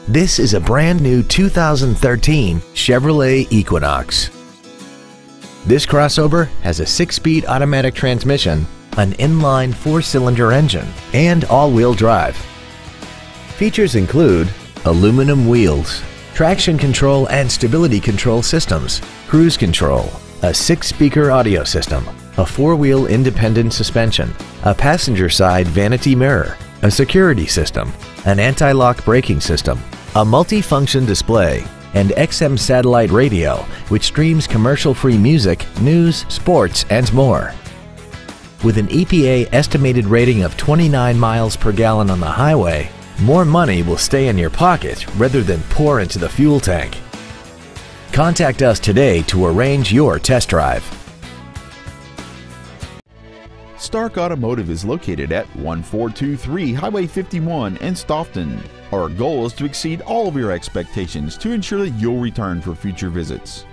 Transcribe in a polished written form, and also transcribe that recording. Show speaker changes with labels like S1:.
S1: This is a brand new 2013 Chevrolet Equinox. This crossover has a 6-speed automatic transmission, an inline 4-cylinder engine, and all-wheel drive. Features include aluminum wheels, traction control and stability control systems, cruise control, a 6-speaker audio system, a 4-wheel independent suspension, a passenger side vanity mirror, a security system, an anti-lock braking system, a multi-function display, and XM satellite radio, which streams commercial-free music, news, sports, and more. With an EPA estimated rating of 29 miles per gallon on the highway, more money will stay in your pocket rather than pour into the fuel tank. Contact us today to arrange your test drive.
S2: Stark Automotive is located at 1423 Highway 51 in Stoughton. Our goal is to exceed all of your expectations to ensure that you'll return for future visits.